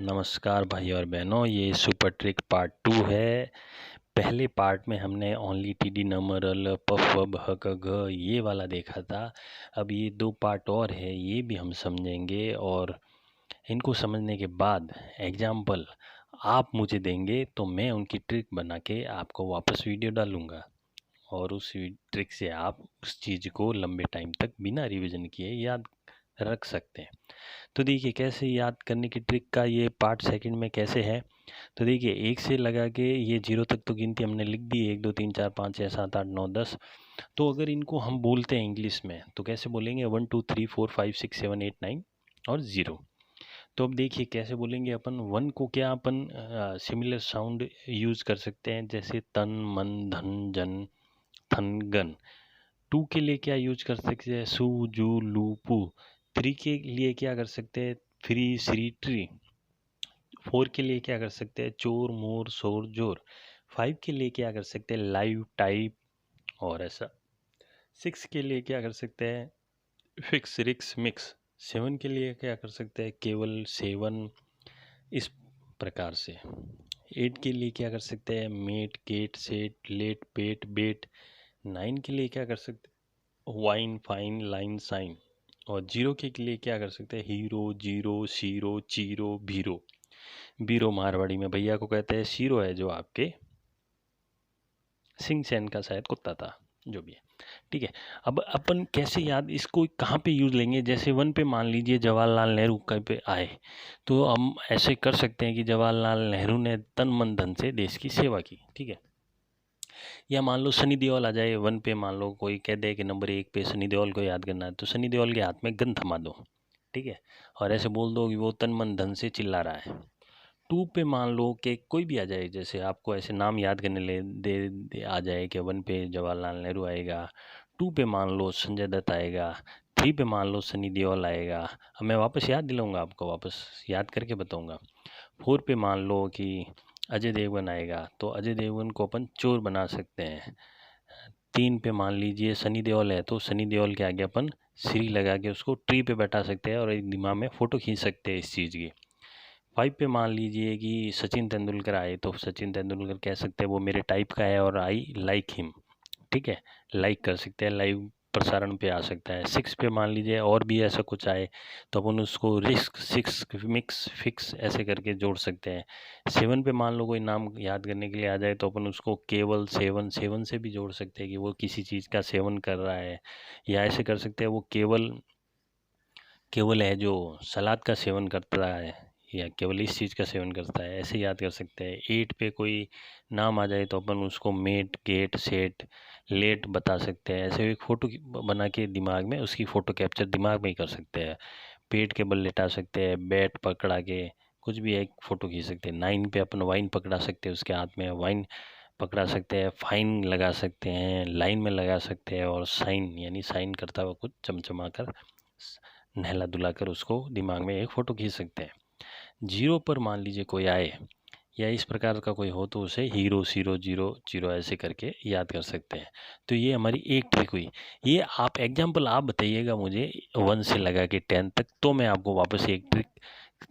नमस्कार भाई और बहनों, ये सुपर ट्रिक पार्ट 2 है। पहले पार्ट में हमने ओनली टीडी नमरल पफ वब ह क घ ये वाला देखा था। अब ये 2 पार्ट और है, ये भी हम समझेंगे और इनको समझने के बाद एग्जाम्पल आप मुझे देंगे तो मैं उनकी ट्रिक बना के आपको वापस वीडियो डालूँगा और उस ट्रिक से आप उस चीज़ को लंबे टाइम तक बिना रिवीजन किए याद रख सकते हैं। तो देखिए कैसे याद करने की ट्रिक का ये पार्ट सेकंड में कैसे है। तो देखिए 1 से लगा के ये 0 तक तो गिनती हमने लिख दी, 1 2 3 4 5 6 7 8 9 10। तो अगर इनको हम बोलते हैं इंग्लिश में तो कैसे बोलेंगे 1 2 3 4 5 6 7 8 9 और 0। तो अब देखिए कैसे बोलेंगे अपन 1 को क्या अपन सिमिलर साउंड यूज़ कर सकते हैं, जैसे तन मन धन जन थन गन। 2 के लिए क्या यूज कर सकते हैं, सू जू लू पू। 3 के लिए क्या कर सकते हैं, फ्री श्री ट्री। 4 के लिए क्या कर सकते हैं, चोर मोर शोर जोर। 5 के लिए क्या कर सकते हैं, लाइव टाइप और ऐसा। 6 के लिए क्या कर सकते हैं, फिक्स रिक्स मिक्स। 7 के लिए क्या कर सकते हैं, केवल सेवन। इस प्रकार से 8 के लिए क्या कर सकते हैं, मेट गेट सेट लेट पेट बेट। 9 के लिए क्या कर सकते हैं, वाइन फाइन लाइन साइन। और 0 के लिए क्या कर सकते हैं, हीरो जीरो शीरो चीरो भीरो। बीरो मारवाड़ी में भैया को कहते हैं, शीरो है जो आपके सिंह सैन का शायद कुत्ता था, जो भी है। ठीक है, अब अपन कैसे याद इसको कहाँ पे यूज़ लेंगे। जैसे 1 पे मान लीजिए जवाहरलाल नेहरू कहीं पे आए तो हम ऐसे कर सकते हैं कि जवाहरलाल नेहरू ने तन मन धन से देश की सेवा की। ठीक है, या मान लो सनी देओल आ जाए 1 पे, मान लो कोई कह दे कि नंबर 1 पे सनी देओल को याद करना है तो सनी देओल के हाथ में गन थमा दो। ठीक है, और ऐसे बोल दो कि वो तन मन धन से चिल्ला रहा है। 2 पे मान लो कि कोई भी आ जाए, जैसे आपको ऐसे नाम याद करने दे आ जाए कि 1 पे जवाहरलाल नेहरू आएगा, 2 पे मान लो संजय दत्त आएगा, 3 पे मान लो सनी देओल आएगा। अब मैं वापस याद दिलाऊंगा आपको, वापस याद करके बताऊंगा। 4 पे मान लो कि अजय देवगन आएगा तो अजय देवगन को अपन चोर बना सकते हैं। 3 पे मान लीजिए सनी देओल है तो सनी देओल के आगे अपन श्री लगा के उसको ट्री पे बैठा सकते हैं और एक दिमाग में फ़ोटो खींच सकते हैं इस चीज़ की। 5 पे मान लीजिए कि सचिन तेंदुलकर आए तो सचिन तेंदुलकर कह सकते हैं वो मेरे टाइप का है और आई लाइक हिम। ठीक है, लाइक कर सकते हैं, लाइव प्रसारण पे आ सकता है। 6 पे मान लीजिए और भी ऐसा कुछ आए तो अपन उसको रिस्क सिक्स मिक्स फिक्स ऐसे करके जोड़ सकते हैं। 7 पे मान लो कोई नाम याद करने के लिए आ जाए तो अपन उसको केवल सेवन सेवन से भी जोड़ सकते हैं कि वो किसी चीज़ का सेवन कर रहा है। या ऐसे कर सकते हैं वो केवल केवल है जो सलाद का सेवन करता है या केवल इस चीज़ का सेवन करता है, ऐसे याद कर सकते हैं। 8 पे कोई नाम आ जाए तो अपन उसको मेट गेट सेट लेट बता सकते हैं। ऐसे एक फ़ोटो बना के दिमाग में उसकी फ़ोटो कैप्चर दिमाग में ही कर सकते हैं। पेट के बल लेटा सकते हैं, बैट पकड़ा के कुछ भी एक फ़ोटो खींच सकते हैं। 9 पे अपन वाइन पकड़ा सकते हैं, उसके हाथ में वाइन पकड़ा सकते हैं। फाइन लगा सकते हैं, लाइन में लगा सकते हैं और साइन यानी साइन करता हुआ कुछ चमचमा कर नहला धुला कर उसको दिमाग में एक फ़ोटो खींच सकते हैं। 0 पर मान लीजिए कोई आए या इस प्रकार का कोई हो तो उसे हीरो सीरो जीरो जीरो ऐसे करके याद कर सकते हैं। तो ये हमारी एक ट्रिक हुई। ये आप एग्जाम्पल आप बताइएगा मुझे 1 से लगा के 10 तक, तो मैं आपको वापस एक ट्रिक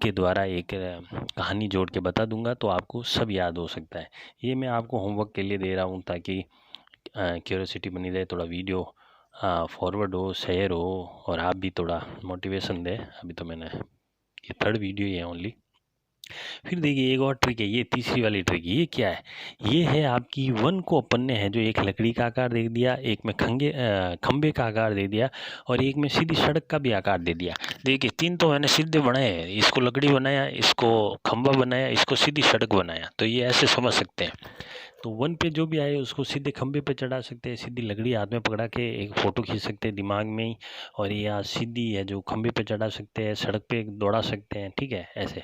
के द्वारा एक कहानी जोड़ के बता दूंगा तो आपको सब याद हो सकता है। ये मैं आपको होमवर्क के लिए दे रहा हूँ ताकि क्यूरियोसिटी बनी रहे, थोड़ा वीडियो फॉरवर्ड हो, शेयर हो और आप भी थोड़ा मोटिवेशन दें। अभी तो मैंने ये 3rd वीडियो ही है ओनली। फिर देखिए एक और ट्रिक है, ये तीसरी वाली ट्रिक। ये क्या है, ये है आपकी 1 को अपन ने है जो एक लकड़ी का आकार दे दिया, एक में खंबे का आकार दे दिया और एक में सीधी सड़क का भी आकार दे दिया। देखिए 3 तो मैंने सीधे बनाए हैं, इसको लकड़ी बनाया, इसको खंबा बनाया, इसको सीधी सड़क बनाया। तो ये ऐसे समझ सकते हैं। तो 1 पे जो भी आए उसको सीधे खंबे पे चढ़ा सकते हैं, सीधी लकड़ी हाथ में पकड़ा के एक फ़ोटो खींच सकते हैं दिमाग में ही। और या सीधी है जो खंबे पे चढ़ा सकते हैं, सड़क पे दौड़ा सकते हैं। ठीक है, ऐसे।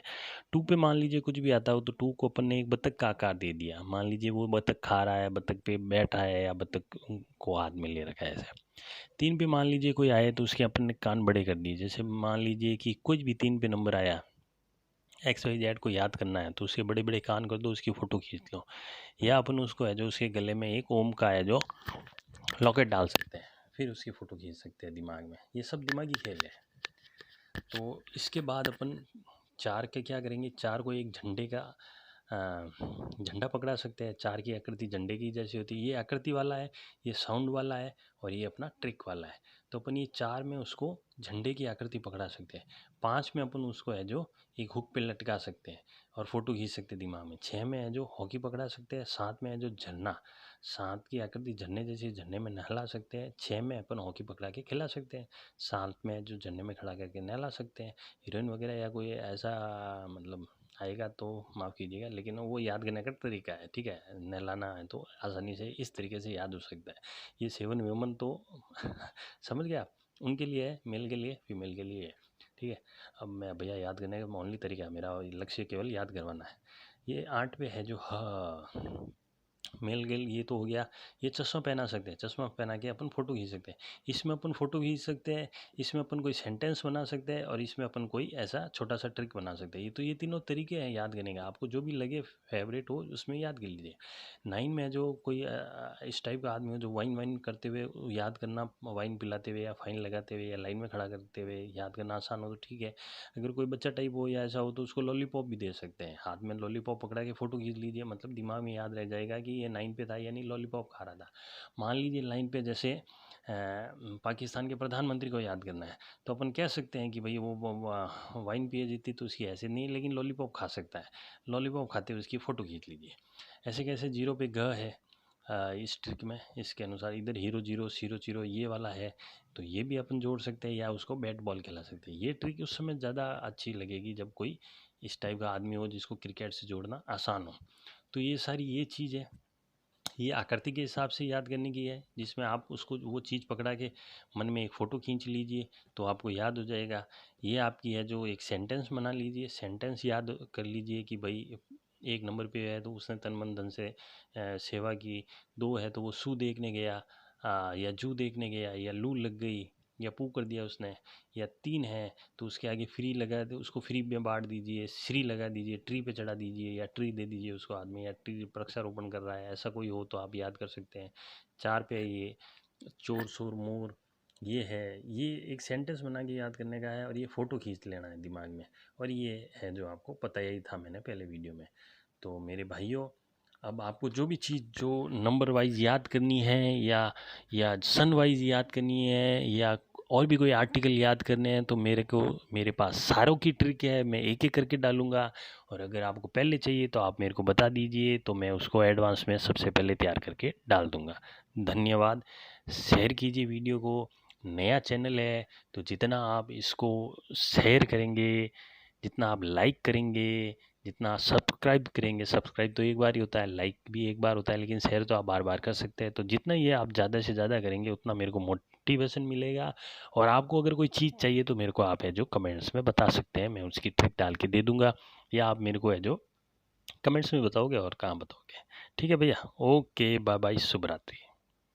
2 पे मान लीजिए कुछ भी आता हो तो 2 को अपन ने एक बतख का आकार दे दिया। मान लीजिए वो बतख खा रहा है, बतख पे बैठा है या बतख को हाथ में ले रखा है ऐसे। 3 पे मान लीजिए कोई आए तो उसके अपन ने कान बड़े कर दिए। जैसे मान लीजिए कि कुछ भी 3 पे नंबर आया, XYZ को याद करना है तो उसके बड़े बड़े कान कर दो, उसकी फ़ोटो खींच लो। या अपन उसको है जो उसके गले में एक ओम का है जो लॉकेट डाल सकते हैं, फिर उसकी फ़ोटो खींच सकते हैं दिमाग में। ये सब दिमागी खेल है। तो इसके बाद अपन चार के क्या करेंगे, चार को एक झंडे का झंडा पकड़ा सकते हैं। चार की आकृति झंडे की जैसी होती है, ये आकृति वाला है, ये साउंड वाला है और ये अपना ट्रिक वाला है। तो अपन ये चार में उसको झंडे की आकृति पकड़ा सकते हैं। पाँच में अपन उसको है जो एक हुक पे लटका सकते हैं और फोटो खींच सकते हैं दिमाग में। छः में है जो हॉकी पकड़ा सकते हैं। सात में है जो झरना, सात की आकृति झरने जैसी, झरने में नहला सकते हैं। छः में अपन हॉकी पकड़ा के खिला सकते हैं। सात में है जो झरने में खड़ा करके नहला सकते हैं। हीरोइन वगैरह या कोई ऐसा मतलब आएगा तो माफ़ कीजिएगा, लेकिन वो याद करने का तरीका है, ठीक है। नहलाना है तो आसानी से इस तरीके से याद हो सकता है। ये सेवन वुमन तो समझ गया आप, उनके लिए है, मेल के लिए, फीमेल के लिए है, ठीक है। अब मैं भैया याद करने का ओनली तरीका है, मेरा लक्ष्य केवल याद करवाना है। ये 8 पे है जो मेल गेल, ये तो हो गया। ये चश्मा पहना सकते हैं, चश्मा पहना के अपन फ़ोटो खींच सकते हैं। इसमें अपन फ़ोटो खींच सकते हैं, इसमें अपन कोई सेंटेंस बना सकते हैं और इसमें अपन कोई ऐसा छोटा सा ट्रिक बना सकते हैं। ये तीनों तरीके हैं याद करने का, आपको जो भी लगे फेवरेट हो उसमें याद कर लीजिए। 9 में जो कोई इस टाइप का आदमी हो जो वाइन वाइन करते हुए याद करना, वाइन पिलाते हुए या फाइन लगाते हुए या लाइन में खड़ा करते हुए याद करना आसान हो तो ठीक है। अगर कोई बच्चा टाइप हो या ऐसा हो तो उसको लॉलीपॉप भी दे सकते हैं। हाथ में लॉलीपॉप पकड़ा के फ़ोटो खींच लीजिए, मतलब दिमाग में याद रह जाएगा कि ये 9 पे था यानी लॉलीपॉप खा रहा था। मान लीजिए लाइन पे जैसे पाकिस्तान के प्रधानमंत्री को याद करना है तो अपन कह सकते हैं कि भाई वो वाइन पिए जीती तो उसकी हैसियत नहीं, लेकिन लॉलीपॉप खा सकता है। लॉलीपॉप खाते हुए उसकी फ़ोटो खींच लीजिए। ऐसे कैसे जीरो पे ग है इस ट्रिक में, इसके अनुसार इधर हीरो जीरो सीरो जीरो ये वाला है तो ये भी अपन जोड़ सकते हैं या उसको बैट बॉल खिला सकते हैं। ये ट्रिक उस समय ज़्यादा अच्छी लगेगी जब कोई इस टाइप का आदमी हो जिसको क्रिकेट से जोड़ना आसान हो। तो ये सारी ये चीज़ है, ये आकृति के हिसाब से याद करने की है, जिसमें आप उसको वो चीज़ पकड़ा के मन में एक फ़ोटो खींच लीजिए तो आपको याद हो जाएगा। ये आपकी है जो एक सेंटेंस बना लीजिए, सेंटेंस याद कर लीजिए कि भाई 1 नंबर पे है तो उसने तन मन धन से सेवा की। 2 है तो वो सू देखने गया या जू देखने गया या लू लग गई या पू कर दिया उसने। या 3 है तो उसके आगे फ्री लगा दे, उसको फ्री में बांट दीजिए, श्री लगा दीजिए, ट्री पे चढ़ा दीजिए या ट्री दे दीजिए उसको आदमी, या ट्री वृक्षारोपण कर रहा है ऐसा कोई हो तो आप याद कर सकते हैं। 4 पे ये चोर शोर मोर, ये है, ये एक सेंटेंस बना के याद करने का है और ये फ़ोटो खींच लेना है दिमाग में। और ये है जो आपको पता ही था मैंने पहले वीडियो में। तो मेरे भाइयों, अब आपको जो भी चीज़ जो नंबर वाइज याद करनी है या सन वाइज याद करनी है या और भी कोई आर्टिकल याद करने हैं तो मेरे पास सारों की ट्रिक है, मैं एक एक करके डालूंगा। और अगर आपको पहले चाहिए तो आप मेरे को बता दीजिए तो मैं उसको एडवांस में सबसे पहले तैयार करके डाल दूंगा। धन्यवाद। शेयर कीजिए वीडियो को। नया चैनल है तो जितना आप इसको शेयर करेंगे, जितना आप लाइक करेंगे, जितना सब्सक्राइब करेंगे, सब्सक्राइब तो एक बार ही होता है, लाइक भी एक बार होता है, लेकिन शेयर तो आप बार बार कर सकते हैं। तो जितना ये आप ज़्यादा से ज़्यादा करेंगे उतना मेरे को मोटिवेशन मिलेगा। और आपको अगर कोई चीज़ चाहिए तो मेरे को आप है जो कमेंट्स में बता सकते हैं, मैं उसकी ट्रिक डाल के दे दूंगा। या आप मेरे को है जो कमेंट्स में बताओगे और कहाँ बताओगे। ठीक है भैया, ओके, बाय बाय, शुभ रात्रि।